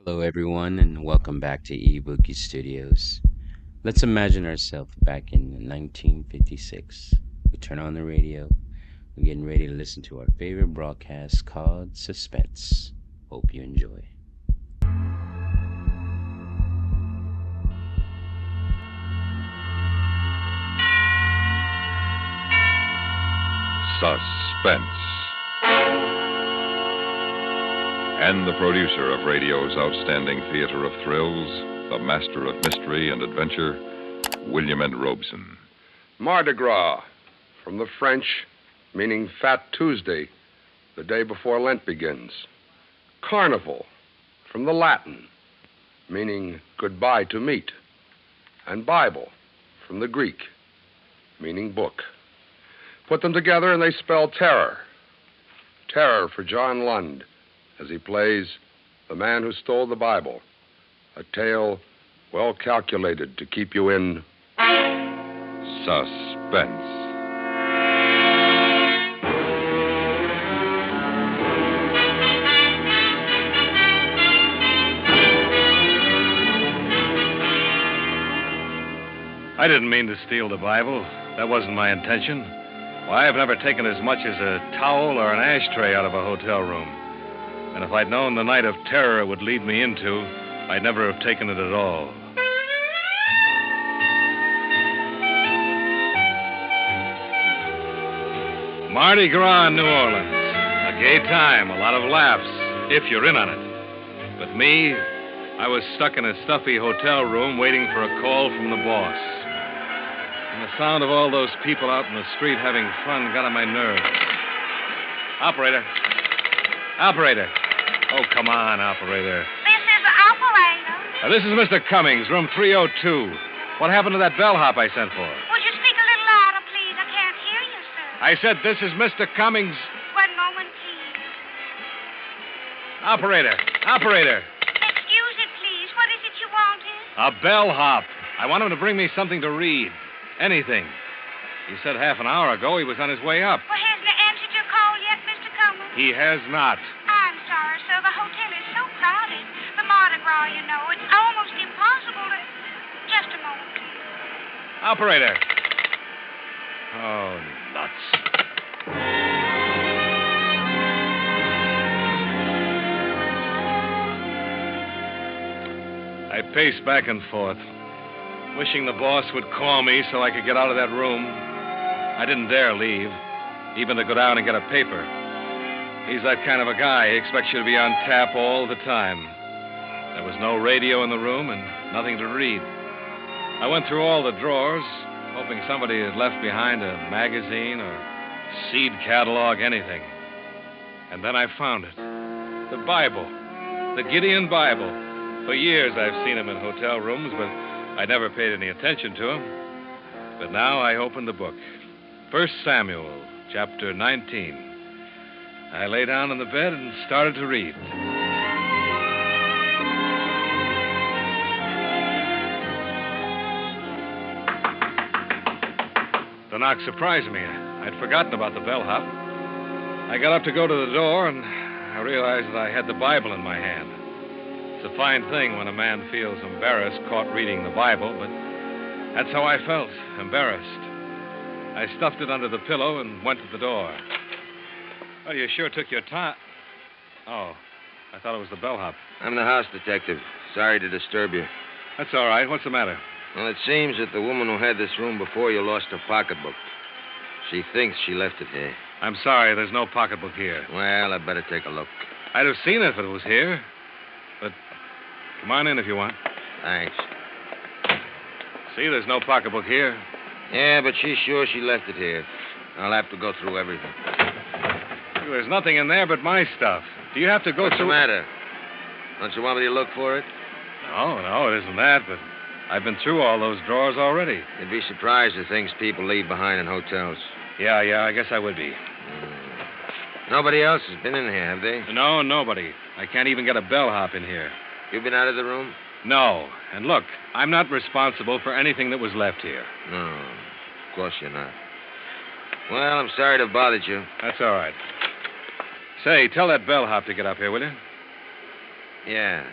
Hello, everyone, and welcome back to eBookie Studios. Let's imagine ourselves back in 1956. We turn on the radio. We're getting ready to listen to our favorite broadcast called Suspense. Hope you enjoy. Suspense. And the producer of radio's outstanding theater of thrills, the master of mystery and adventure, William N. Robeson. Mardi Gras, from the French, meaning Fat Tuesday, the day before Lent begins. Carnival, from the Latin, meaning goodbye to meet. And Bible, from the Greek, meaning book. Put them together and they spell terror. Terror for John Lund, as he plays The Man Who Stole the Bible, a tale well calculated to keep you in Suspense. I didn't mean to steal the Bible. That wasn't my intention. Why, I've never taken as much as a towel or an ashtray out of a hotel room. And if I'd known the night of terror it would lead me into, I'd never have taken it at all. Mardi Gras in New Orleans. A gay time, a lot of laughs, if you're in on it. But me, I was stuck in a stuffy hotel room waiting for a call from the boss. And the sound of all those people out in the street having fun got on my nerves. Operator. Operator. Oh, come on, operator. This is the operator. This is Mr. Cummings, room 302. What happened to that bellhop I sent for? Would you speak a little louder, please? I can't hear you, sir. I said this is Mr. Cummings. One moment, please. Operator. Operator. Excuse it, please. What is it you wanted? A bellhop. I want him to bring me something to read. Anything. He said half an hour ago he was on his way up. Well, hasn't he answered your call yet, Mr. Cummings? He has not. I'm sorry, sir. The hotel is so crowded. The Mardi Gras, you know. It's almost impossible to... Just a moment, please. Operator. Oh, nuts. I paced back and forth, wishing the boss would call me so I could get out of that room. I didn't dare leave, even to go down and get a paper. He's that kind of a guy. He expects you to be on tap all the time. There was no radio in the room and nothing to read. I went through all the drawers, hoping somebody had left behind a magazine or seed catalog, anything. And then I found it. The Bible. The Gideon Bible. For years I've seen him in hotel rooms, but I never paid any attention to him. But now I opened the book. 1 Samuel, chapter 19. I lay down on the bed and started to read. The knock surprised me. I'd forgotten about the bellhop. I got up to go to the door, and I realized that I had the Bible in my hand. It's a fine thing when a man feels embarrassed caught reading the Bible, but that's how I felt, embarrassed. I stuffed it under the pillow and went to the door. Well, you sure took your time. Oh, I thought it was the bellhop. I'm the house detective. Sorry to disturb you. That's all right. What's the matter? Well, it seems that the woman who had this room before you lost her pocketbook. She thinks she left it here. I'm sorry, there's no pocketbook here. Well, I'd better take a look. I'd have seen it if it was here. But come on in if you want. Thanks. See, there's no pocketbook here. Yeah, but she's sure she left it here. I'll have to go through everything. There's nothing in there but my stuff. Do you have to go What's through... the matter? Don't you want me to look for it? No, it isn't that, but I've been through all those drawers already. You'd be surprised at things people leave behind in hotels. Yeah, I guess I would be. Nobody else has been in here, have they? No, nobody. I can't even get a bellhop in here. You've been out of the room? No. And look, I'm not responsible for anything that was left here. No, of course you're not. Well, I'm sorry to have bothered you. That's all right. Say, tell that bellhop to get up here, will you? Yeah.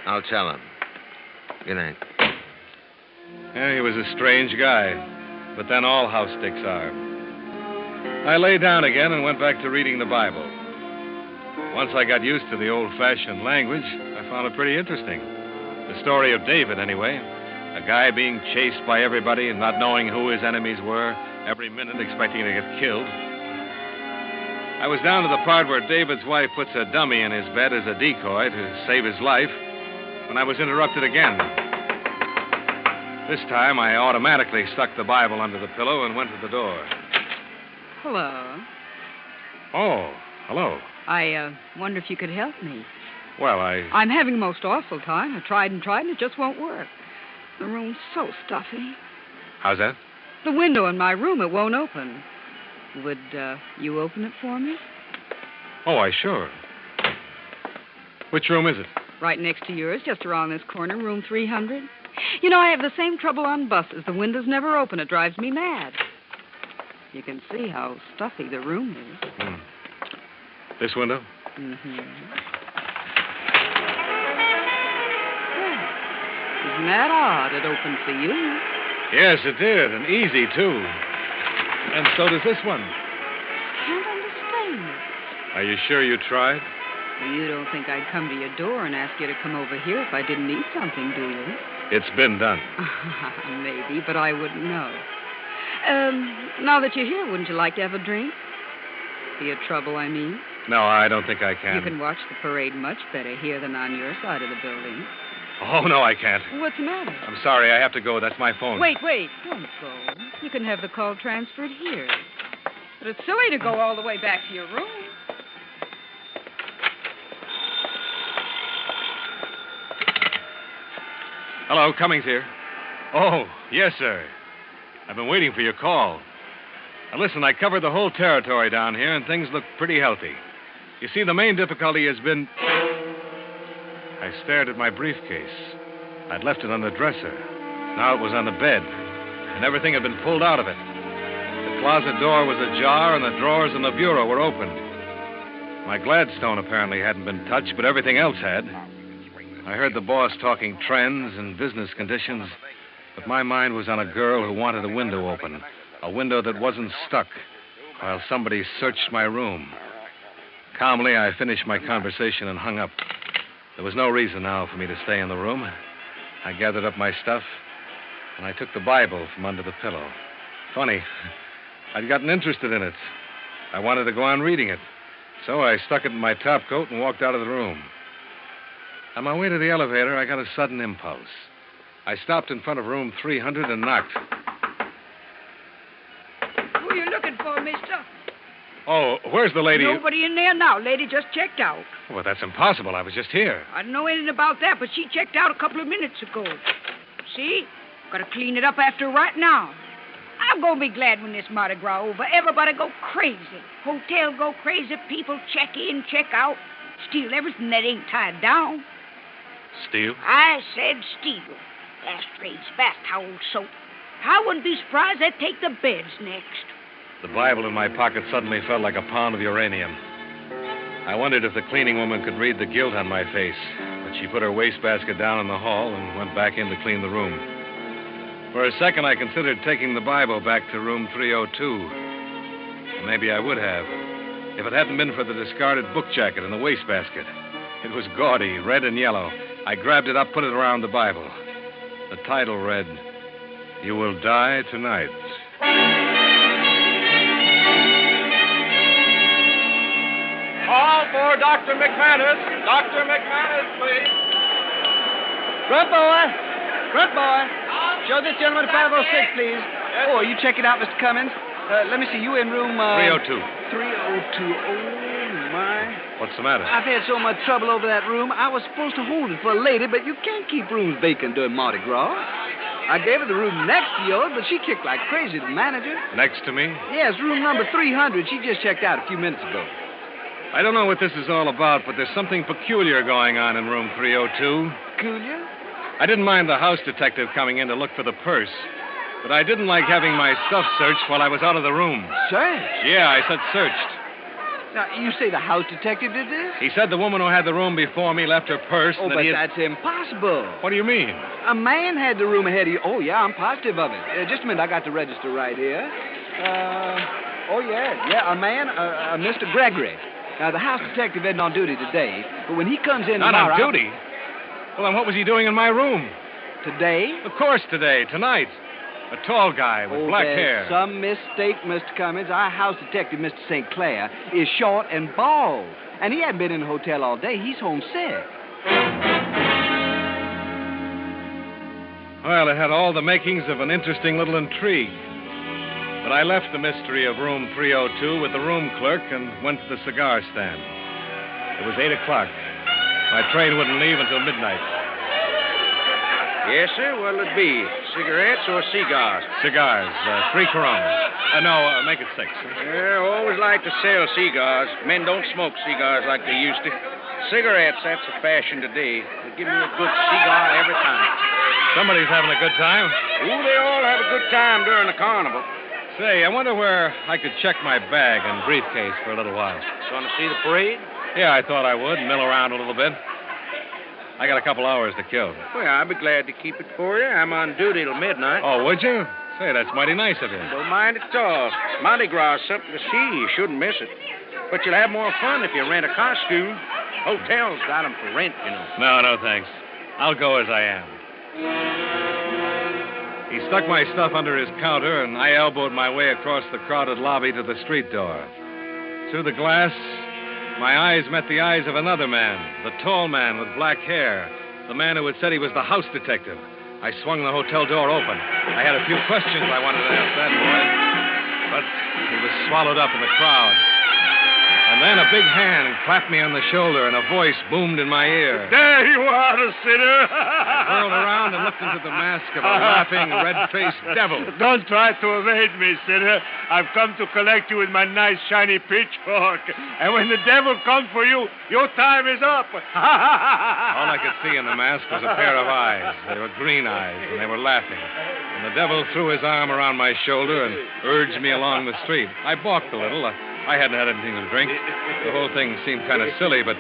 I'll tell him. Good night. Yeah, he was a strange guy. But then all house dicks are. I lay down again and went back to reading the Bible. Once I got used to the old-fashioned language, I found it pretty interesting. The story of David, anyway. A guy being chased by everybody and not knowing who his enemies were, every minute expecting to get killed. I was down to the part where David's wife puts a dummy in his bed as a decoy to save his life when I was interrupted again. This time, I automatically stuck the Bible under the pillow and went to the door. Hello. Oh, hello. I wonder if you could help me. Well, I'm having a most awful time. I tried and it just won't work. The room's so stuffy. How's that? The window in my room, it won't open. Would you open it for me? Oh, sure. Which room is it? Right next to yours, just around this corner, room 300. You know, I have the same trouble on buses. The windows never open. It drives me mad. You can see how stuffy the room is. This window? Mm-hmm. Well, isn't that odd? It opened for you. Yes, it did, and easy, too. And so does this one. Can't understand it. Are you sure you tried? You don't think I'd come to your door and ask you to come over here if I didn't need something, do you? It's been done. Maybe, but I wouldn't know. Now that you're here, wouldn't you like to have a drink? Be a trouble, I mean. No, I don't think I can. You can watch the parade much better here than on your side of the building. Oh, no, I can't. What's the matter? I'm sorry, I have to go. That's my phone. Wait. Don't go. You can have the call transferred here. But it's silly to go all the way back to your room. Hello, Cummings here. Oh, yes, sir. I've been waiting for your call. Now, listen, I covered the whole territory down here, and things look pretty healthy. You see, the main difficulty has been... I stared at my briefcase. I'd left it on the dresser. Now it was on the bed, and everything had been pulled out of it. The closet door was ajar, and the drawers in the bureau were open. My Gladstone apparently hadn't been touched, but everything else had. I heard the boss talking trends and business conditions, but my mind was on a girl who wanted a window open, a window that wasn't stuck, while somebody searched my room. Calmly, I finished my conversation and hung up. There was no reason now for me to stay in the room. I gathered up my stuff, and I took the Bible from under the pillow. Funny, I'd gotten interested in it. I wanted to go on reading it, so I stuck it in my top coat and walked out of the room. On my way to the elevator, I got a sudden impulse. I stopped in front of room 300 and knocked. Who are you looking for, mister? Oh, where's the lady? Nobody in there now. Lady just checked out. Well, that's impossible. I was just here. I don't know anything about that, but she checked out a couple of minutes ago. See? Gotta clean it up after right now. I'm gonna be glad when this Mardi Gras over. Everybody go crazy. Hotel go crazy. People check in, check out. Steal everything that ain't tied down. Steal? I said steal. Ashtrays, fast towels, soap. I wouldn't be surprised they'd take the beds next. The Bible in my pocket suddenly felt like a pound of uranium. I wondered if the cleaning woman could read the guilt on my face, but she put her wastebasket down in the hall and went back in to clean the room. For a second, I considered taking the Bible back to room 302. And maybe I would have, if it hadn't been for the discarded book jacket in the wastebasket. It was gaudy, red and yellow. I grabbed it up, put it around the Bible. The title read, "You Will Die Tonight." Call for Dr. McManus. Dr. McManus, please. Front boy. Show this gentleman 506, please. Oh, you check it out, Mr. Cummings. Let me see. You in room... 302. 302. Oh, my. What's the matter? I've had so much trouble over that room. I was supposed to hold it for a lady, but you can't keep rooms vacant during Mardi Gras. I gave her the room next to yours, but she kicked like crazy, the manager. Next to me? Yes, room number 300. She just checked out a few minutes ago. I don't know what this is all about, but there's something peculiar going on in room 302. Peculiar? I didn't mind the house detective coming in to look for the purse, but I didn't like having my stuff searched while I was out of the room. Searched? Yeah, I said searched. Now, you say the house detective did this? He said the woman who had the room before me left her purse. Oh, and that but he that's impossible. What do you mean? A man had the room ahead of you. Oh, yeah, I'm positive of it. Just a minute, I got the register right here. A man, Mr. Gregory. Now, the house detective isn't on duty today, but when he comes in Not tomorrow... on duty? Well, then what was he doing in my room? Today? Of course today, tonight. A tall guy with black hair. There's some mistake, Mr. Cummings. Our house detective, Mr. St. Clair, is short and bald. And he hasn't been in the hotel all day. He's homesick. Well, it had all the makings of an interesting little intrigue. But I left the mystery of room 302 with the room clerk and went to the cigar stand. It was 8 o'clock. My train wouldn't leave until midnight. Yes, sir. What'll it be? Cigarettes or cigars? Cigars. 3 Coronas. Make it 6. Yeah, always like to sell cigars. Men don't smoke cigars like they used to. Cigarettes, that's a fashion today. They give me a good cigar every time. Somebody's having a good time. Ooh, they all have a good time during the carnival. Say, I wonder where I could check my bag and briefcase for a little while. Want to see the parade? Yeah, I thought I would. Mill around a little bit. I got a couple hours to kill. Well, I'd be glad to keep it for you. I'm on duty till midnight. Oh, would you? Say, that's mighty nice of you. Don't mind at all. Mardi Gras is something to see. You shouldn't miss it. But you'll have more fun if you rent a costume. Hotels got them for rent, you know. No, thanks. I'll go as I am. He stuck my stuff under his counter, and I elbowed my way across the crowded lobby to the street door. Through the glass, my eyes met the eyes of another man, the tall man with black hair, the man who had said he was the house detective. I swung the hotel door open. I had a few questions I wanted to ask that boy, but he was swallowed up in the crowd. And then a big hand clapped me on the shoulder, and a voice boomed in my ear. There you are, sinner. I whirled around and looked into the mask of a laughing, red-faced devil. Don't try to evade me, sinner. I've come to collect you with my nice, shiny pitchfork. And when the devil comes for you, your time is up. All I could see in the mask was a pair of eyes. They were green eyes, and they were laughing. And the devil threw his arm around my shoulder and urged me along the street. I balked a little. I hadn't had anything to drink. The whole thing seemed kind of silly, but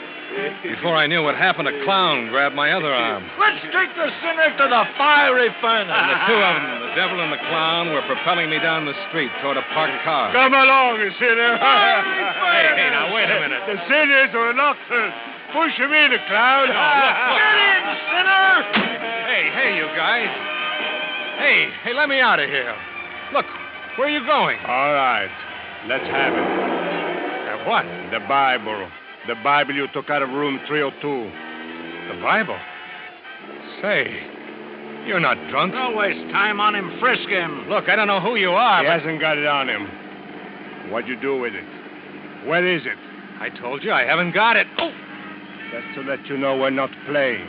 before I knew what happened, a clown grabbed my other arm. Let's take the sinner to the fiery furnace. And the two of them, the devil and the clown, were propelling me down the street toward a parked car. Come along, sinner. Hey, now, wait a minute. The sinners are an oxen. Push him in, clown. No, look. Get in, sinner. Hey, you guys. Hey, let me out of here. Look, where are you going? All right. Let's have it. What? The Bible. The Bible you took out of room 302. The Bible? Say, you're not drunk. Don't waste time on him. Frisk him. Look, I don't know who you are, He but... hasn't got it on him. What'd you do with it? Where is it? I told you I haven't got it. Oh! Just to let you know we're not playing.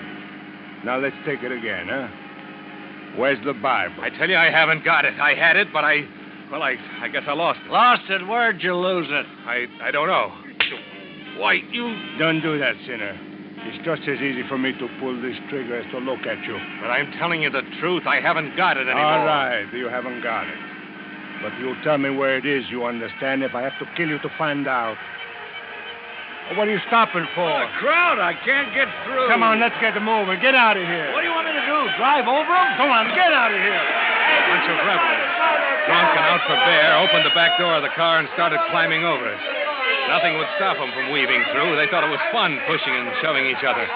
Now let's take it again, huh? Where's the Bible? I tell you I haven't got it. I had it, but I guess I lost it. Lost it? Where'd you lose it? I don't know. Why, you... Don't do that, sinner. It's just as easy for me to pull this trigger as to look at you. But I'm telling you the truth. I haven't got it anymore. All right, you haven't got it. But you'll tell me where it is, you understand, if I have to kill you to find out. What are you stopping for? The crowd, I can't get through. Come on, let's get moving. Get out of here. What do you want me to do? Drive over them? Come on, get out of here. A bunch of rebels, drunk and out for bear, opened the back door of the car and started climbing over us. Nothing would stop them from weaving through. They thought it was fun pushing and shoving each other.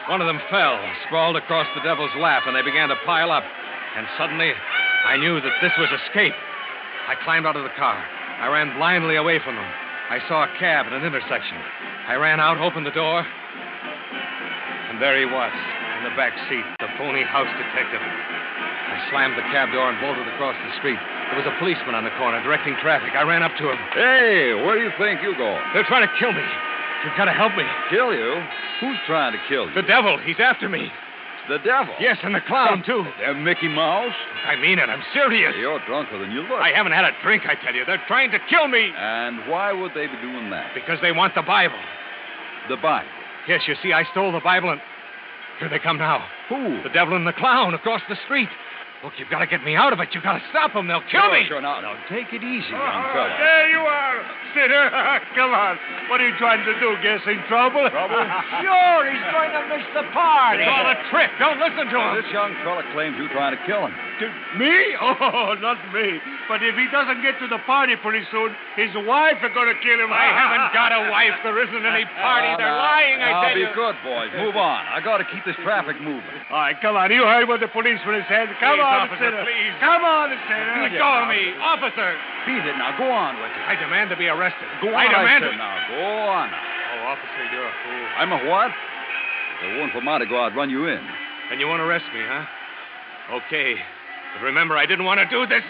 One of them fell, sprawled across the devil's lap, and they began to pile up. And suddenly, I knew that this was escape. I climbed out of the car. I ran blindly away from them. I saw a cab at an intersection. I ran out, opened the door, and there he was, in the back seat, the phony house detective. I slammed the cab door and bolted across the street. There was a policeman on the corner directing traffic. I ran up to him. Hey, where do you think you're going? They're trying to kill me. You've got to help me. Kill you? Who's trying to kill you? The devil. He's after me. The devil? Yes, and the clown, too. And Mickey Mouse? I mean it. I'm serious. You're drunker than you look. I haven't had a drink, I tell you. They're trying to kill me. And why would they be doing that? Because they want the Bible. The Bible? Yes, you see, I stole the Bible and Here they come now. Who? The devil and the clown across the street. Look, you've got to get me out of it. You've got to stop them. They'll kill me. Sure. Now, take it easy, young fella. There you are, Sinner. Come on. What are you trying to do? Guess in trouble? Trouble? Sure, he's going to miss the party. It's all a trick. Don't listen to him. This young fella claims you're trying to kill him. Me? Oh, not me. But if he doesn't get to the party pretty soon, his wife is going to kill him. I haven't got a wife. There isn't any party. They're lying, I tell be you. good, boys. Move on. I got to keep this traffic moving. All right, come on. You heard what the policeman said. Come Please, on, officer, Sinner. please. Come on, Sinner. Let go of me. Officer. Beat it now. Go on with it. I demand to be arrested. Go on, I demand said to... now. Go on. Oh, officer, you're a fool. I'm a what? If it weren't for Mardi Gras, I'd run you in. And you won't arrest me, huh? Okay. But remember, I didn't want to do this.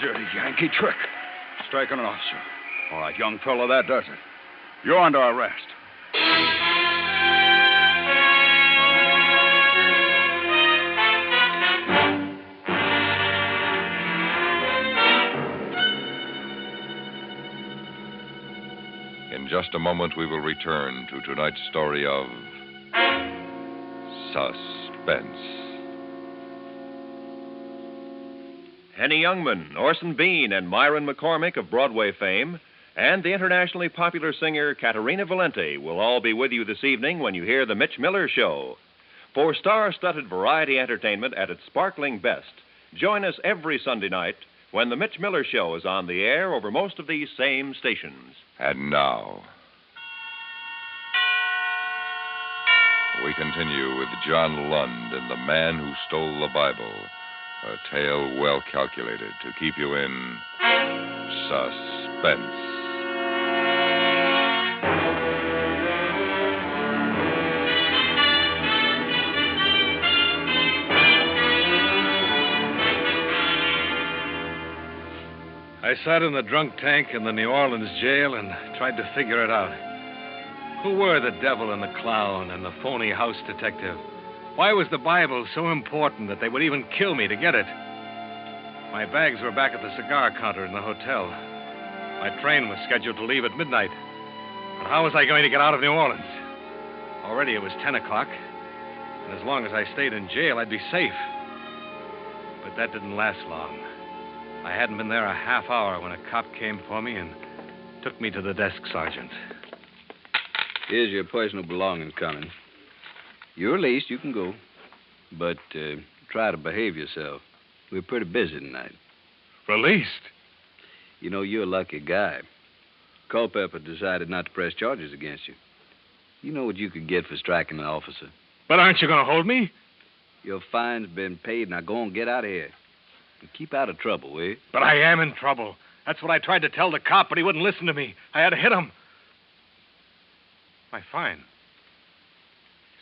Dirty Yankee trick. Striking an officer. All right, young fella, that does it. You're under arrest. In just a moment, we will return to tonight's story of Suspense. Henny Youngman, Orson Bean, and Myron McCormick of Broadway fame, and the internationally popular singer Caterina Valente will all be with you this evening when you hear The Mitch Miller Show. For star-studded variety entertainment at its sparkling best, join us every Sunday night when The Mitch Miller Show is on the air over most of these same stations. And now, we continue with John Lund and the Man Who Stole the Bible, a tale well calculated to keep you in suspense. I sat in the drunk tank in the New Orleans jail and tried to figure it out. Who were the devil and the clown and the phony house detective? Why was the Bible so important that they would even kill me to get it? My bags were back at the cigar counter in the hotel. My train was scheduled to leave at midnight. But how was I going to get out of New Orleans? Already it was 10 o'clock, and as long as I stayed in jail, I'd be safe. But that didn't last long. I hadn't been there a half hour when a cop came for me and took me to the desk sergeant. Here's your personal belongings, Cummings. You're released. You can go. But try to behave yourself. We're pretty busy tonight. Released? You know, you're a lucky guy. Culpepper decided not to press charges against you. You know what you could get for striking an officer. But aren't you going to hold me? Your fine's been paid. Now go and get out of here. And keep out of trouble, will you? But I am in trouble. That's what I tried to tell the cop, but he wouldn't listen to me. I had to hit him. My fine.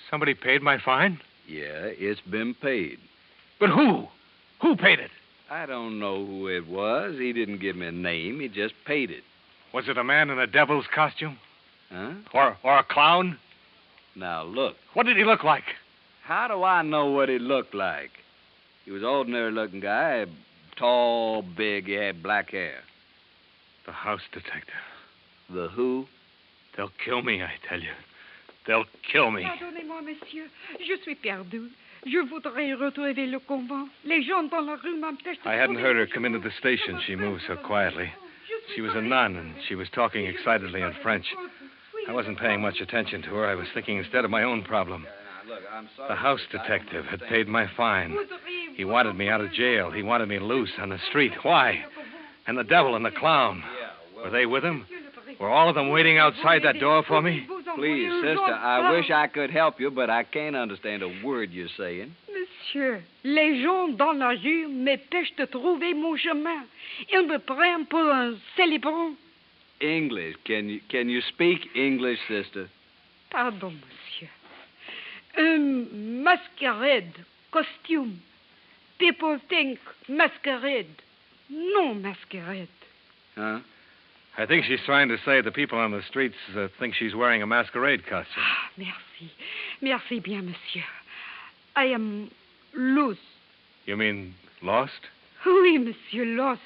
Somebody paid my fine? Yeah, it's been paid. But who? Who paid it? I don't know who it was. He didn't give me a name. He just paid it. Was it a man in a devil's costume? Huh? Or a clown? Now, look. What did he look like? How do I know what he looked like? He was an ordinary-looking guy, tall, big, he had black hair. The house detective. The who? They'll kill me, I tell you. They'll kill me. Pardonnez-moi, monsieur. Je suis perdu. Je voudrais retrouver le convent. Les gens dans la rue m'empêchent de I hadn't trouver heard her mon come into chemin. the station. She moved so quietly. She was a nun, and she was talking excitedly in French. I wasn't paying much attention to her. I was thinking instead of my own problem. The house detective had paid my fine. He wanted me out of jail. He wanted me loose on the street. Why? And the devil and the clown. Were they with him? Were all of them waiting outside that door for me? Please, sister, I wish I could help you, but I can't understand a word you're saying. Monsieur, les gens dans la rue m'empêchent de trouver mon chemin. Ils me prennent pour un célébrant. English. Can you speak English, sister? Pardon, monsieur. Masquerade, costume. People think masquerade. No masquerade. Huh? I think she's trying to say the people on the streets think she's wearing a masquerade costume. Ah, merci. Merci bien, monsieur. I am loose. You mean lost? Oui, monsieur, lost.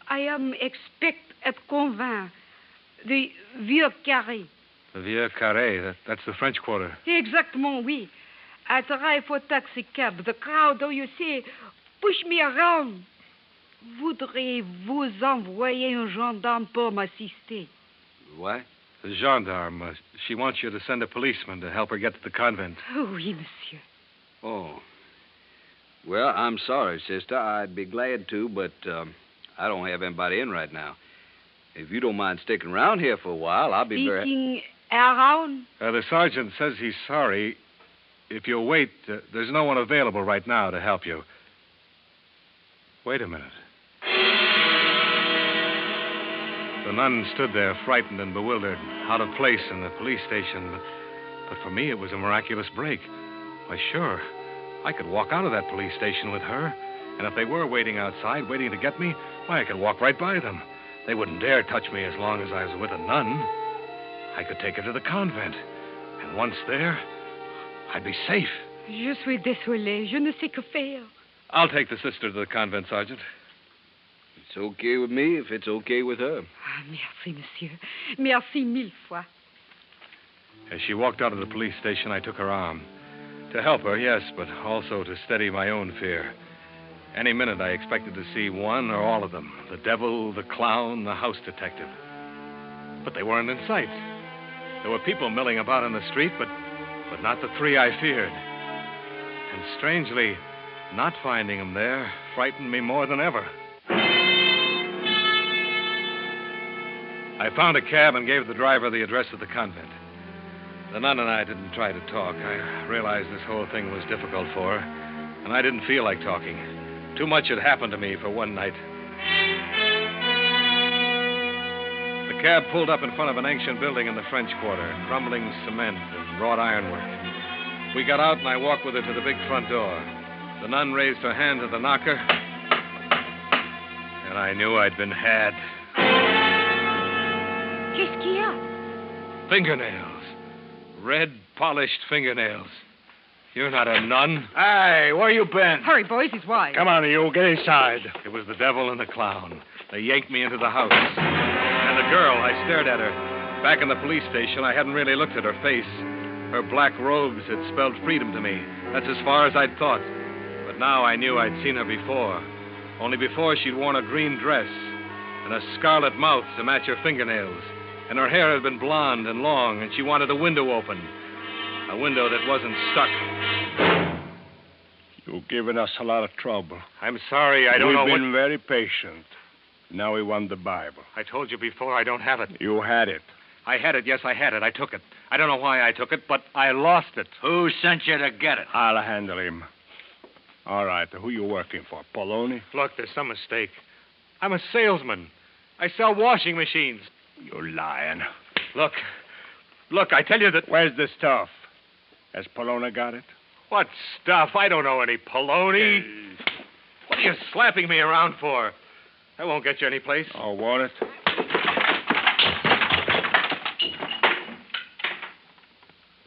I am expect at convent. The Vieux Carré. The Vieux Carré. That's the French Quarter. Exactement, oui. I drive for taxi cab. The crowd, oh, you see, push me around. Voudriez-vous envoyer un gendarme pour m'assister? What? The gendarme. She wants you to send a policeman to help her get to the convent. Oui, monsieur. Oh. Well, I'm sorry, sister. I'd be glad to, but I don't have anybody in right now. If you don't mind sticking around here for a while, I'll be very... Sticking around? The sergeant says he's sorry. If you'll wait, there's no one available right now to help you. Wait a minute. The nun stood there, frightened and bewildered, out of place in the police station. But for me, it was a miraculous break. Why, sure, I could walk out of that police station with her. And if they were waiting outside, waiting to get me, why, I could walk right by them. They wouldn't dare touch me as long as I was with a nun. I could take her to the convent. And once there, I'd be safe. Je suis désolé. Je ne sais que faire. I'll take the sister to the convent, Sergeant. It's okay with me if it's okay with her. Ah, merci, monsieur. Merci mille fois. As she walked out of the police station, I took her arm. To help her, yes, but also to steady my own fear. Any minute, I expected to see one or all of them. The devil, the clown, the house detective. But they weren't in sight. There were people milling about in the street, but not the three I feared. And strangely, not finding them there frightened me more than ever. I found a cab and gave the driver the address of the convent. The nun and I didn't try to talk. I realized this whole thing was difficult for her, and I didn't feel like talking. Too much had happened to me for one night. The cab pulled up in front of an ancient building in the French Quarter, crumbling cement and wrought ironwork. We got out, and I walked with her to the big front door. The nun raised her hand to the knocker, and I knew I'd been had. Qu'est-ce qu'il y a? Fingernails. Red, polished fingernails. You're not a nun. Hey, where you been? Hurry, boys, he's wise. Come on, you. Get inside. It was the devil and the clown. They yanked me into the house. And the girl, I stared at her. Back in the police station, I hadn't really looked at her face. Her black robes had spelled freedom to me. That's as far as I'd thought. But now I knew I'd seen her before. Only before she'd worn a green dress and a scarlet mouth to match her fingernails. And her hair had been blonde and long, and she wanted a window open. A window that wasn't stuck. You've given us a lot of trouble. I'm sorry, I don't know what... We've been very patient. Now we want the Bible. I told you before, I don't have it. You had it. I had it, yes, I had it. I took it. I don't know why I took it, but I lost it. Who sent you to get it? I'll handle him. All right, who you working for? Poloni? Look, there's some mistake. I'm a salesman. I sell washing machines. You're lying. Look, I tell you that... Where's the stuff? Has Poloni got it? What stuff? I don't know any Poloni. What are you slapping me around for? That won't get you any place. Oh, won't it?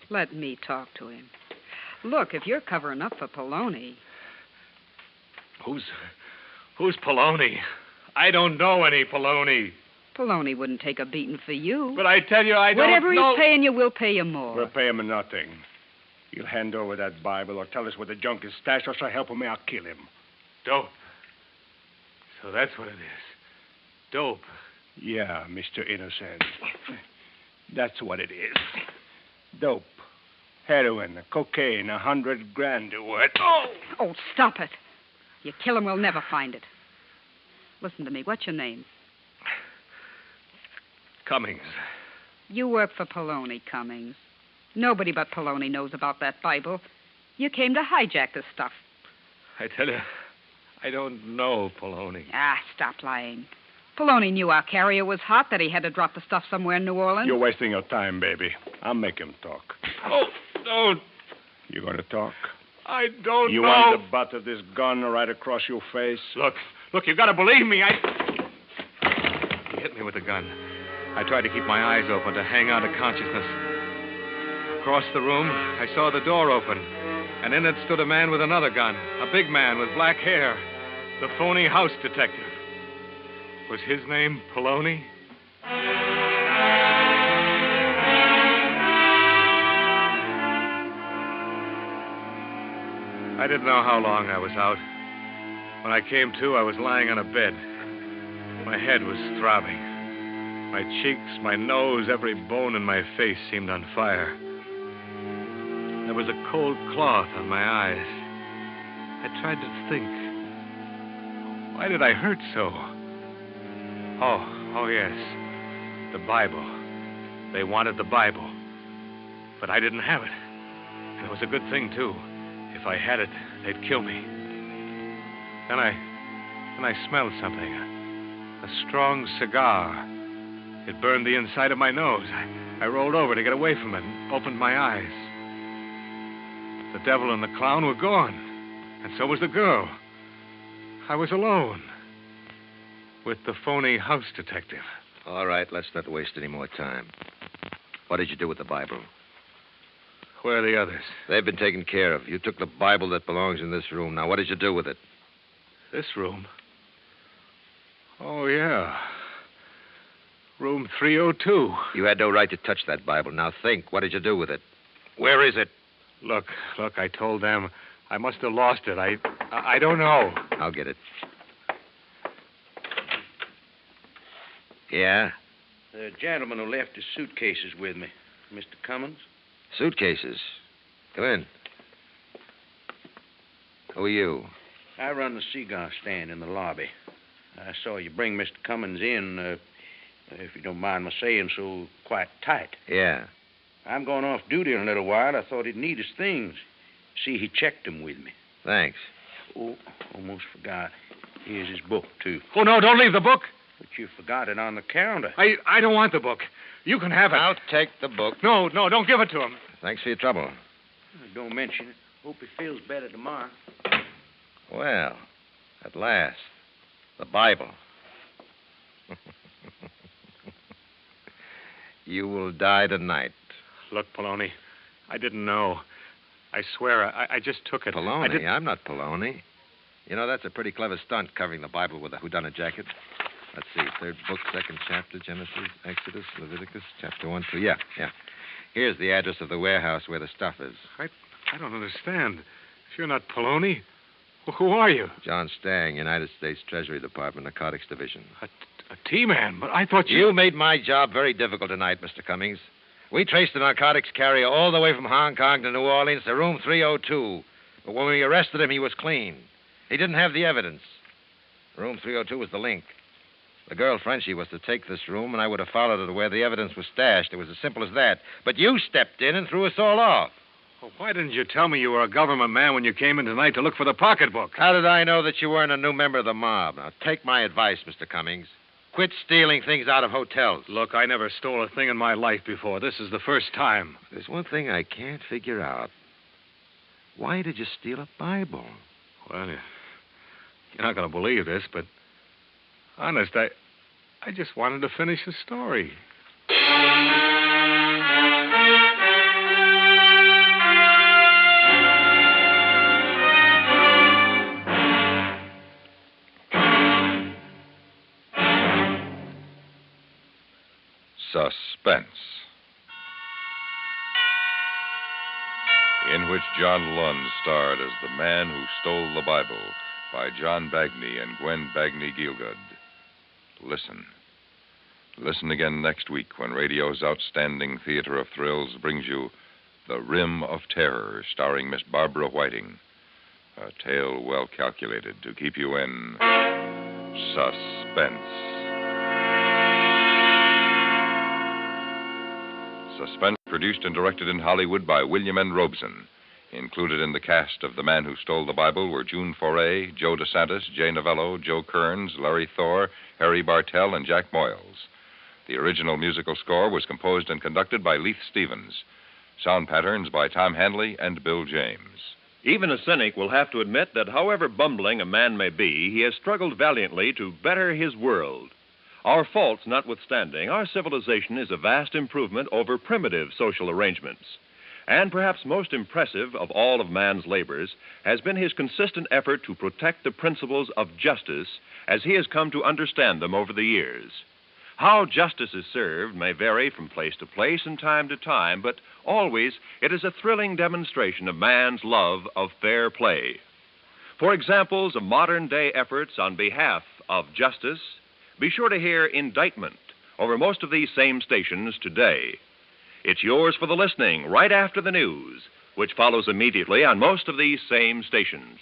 Let me talk to him. Look, if you're covering up for Poloni... Who's Poloni? I don't know any Poloni. Poloni wouldn't take a beating for you. But I tell you, I don't know... Whatever he's paying you, we'll pay you more. We'll pay him nothing. He'll hand over that Bible or tell us where the junk is stashed, or so help me, I'll kill him. Dope. So that's what it is. Dope. Yeah, Mr. Innocent. That's what it is. Dope. Heroin, cocaine, 100 grand worth. Oh, stop it. You kill him, we'll never find it. Listen to me. What's your name? Cummings. You work for Poloni, Cummings. Nobody but Poloni knows about that Bible. You came to hijack the stuff. I tell you, I don't know Poloni. Ah, stop lying. Poloni knew our carrier was hot, that he had to drop the stuff somewhere in New Orleans. You're wasting your time, baby. I'll make him talk. Oh, don't. You going to talk? I don't You know. want the butt of this gun right across your face? Look, you've got to believe me. He hit me with the gun. I tried to keep my eyes open, to hang on to consciousness. Across the room, I saw the door open, and in it stood a man with another gun, a big man with black hair, the phony house detective. Was his name Poloni? I didn't know how long I was out. When I came to, I was lying on a bed. My head was throbbing. My cheeks, my nose, every bone in my face seemed on fire. There was a cold cloth on my eyes. I tried to think. Why did I hurt so? Oh, yes. The Bible. They wanted the Bible. But I didn't have it. And it was a good thing, too. If I had it, they'd kill me. Then I smelled something. A strong cigar. It burned the inside of my nose. I rolled over to get away from it and opened my eyes. The devil and the clown were gone. And so was the girl. I was alone. With the phony house detective. All right, let's not waste any more time. What did you do with the Bible? Where are the others? They've been taken care of. You took the Bible that belongs in this room. Now, what did you do with it? This room? Oh, yeah. Room 302. You had no right to touch that Bible. Now think, what did you do with it? Where is it? Look, I told them I must have lost it. I don't know. I'll get it. Yeah? The gentleman who left his suitcases with me. Mr. Cummins? Suitcases. Come in. Who are you? I run the cigar stand in the lobby. I saw you bring Mr. Cummins in, if you don't mind my saying so, quite tight. Yeah. I'm going off duty in a little while. I thought he'd need his things. See, he checked them with me. Thanks. Oh, almost forgot. Here's his book, too. Oh, no, don't leave the book. But you forgot it on the counter. I don't want the book. You can have it. I'll take the book. No, don't give it to him. Thanks for your trouble. Don't mention it. Hope he feels better tomorrow. Well, at last, the Bible. You will die tonight. Look, Poloni, I didn't know. I swear, I just took it. Poloni? I'm not Poloni. You know, that's a pretty clever stunt, covering the Bible with a whodunit jacket. Let's see, third book, second chapter, Genesis, Exodus, Leviticus, chapter 1, 2. Yeah. Here's the address of the warehouse where the stuff is. I don't understand. If you're not Poloni, who are you? John Stang, United States Treasury Department, Narcotics Division. A T-man, but I thought you... You made my job very difficult tonight, Mr. Cummings. We traced the narcotics carrier all the way from Hong Kong to New Orleans to room 302. But when we arrested him, he was clean. He didn't have the evidence. Room 302 was the link. The girl Frenchie was to take this room, and I would have followed her to where the evidence was stashed. It was as simple as that. But you stepped in and threw us all off. Well, why didn't you tell me you were a government man when you came in tonight to look for the pocketbook? How did I know that you weren't a new member of the mob? Now, take my advice, Mr. Cummings. Quit stealing things out of hotels. Look, I never stole a thing in my life before. This is the first time. There's one thing I can't figure out. Why did you steal a Bible? Well, you're not going to believe this, but honest, I just wanted to finish the story. Suspense, in which John Lund starred as the man who stole the Bible, by John Bagney and Gwen Bagney Gielgud. Listen again next week when radio's outstanding theater of thrills brings you The Rim of Terror, starring Miss Barbara Whiting. A tale well calculated to keep you in suspense. Suspense, produced and directed in Hollywood by William N. Robeson. Included in the cast of The Man Who Stole the Bible were June Foray, Joe DeSantis, Jay Novello, Joe Kearns, Larry Thor, Harry Bartell, and Jack Moyles. The original musical score was composed and conducted by Leith Stevens. Sound patterns by Tom Hanley and Bill James. Even a cynic will have to admit that however bumbling a man may be, he has struggled valiantly to better his world. Our faults notwithstanding, our civilization is a vast improvement over primitive social arrangements. And perhaps most impressive of all of man's labors has been his consistent effort to protect the principles of justice as he has come to understand them over the years. How justice is served may vary from place to place and time to time, but always it is a thrilling demonstration of man's love of fair play. For examples of modern day efforts on behalf of justice, be sure to hear Indictment over most of these same stations today. It's yours for the listening right after the news, which follows immediately on most of these same stations.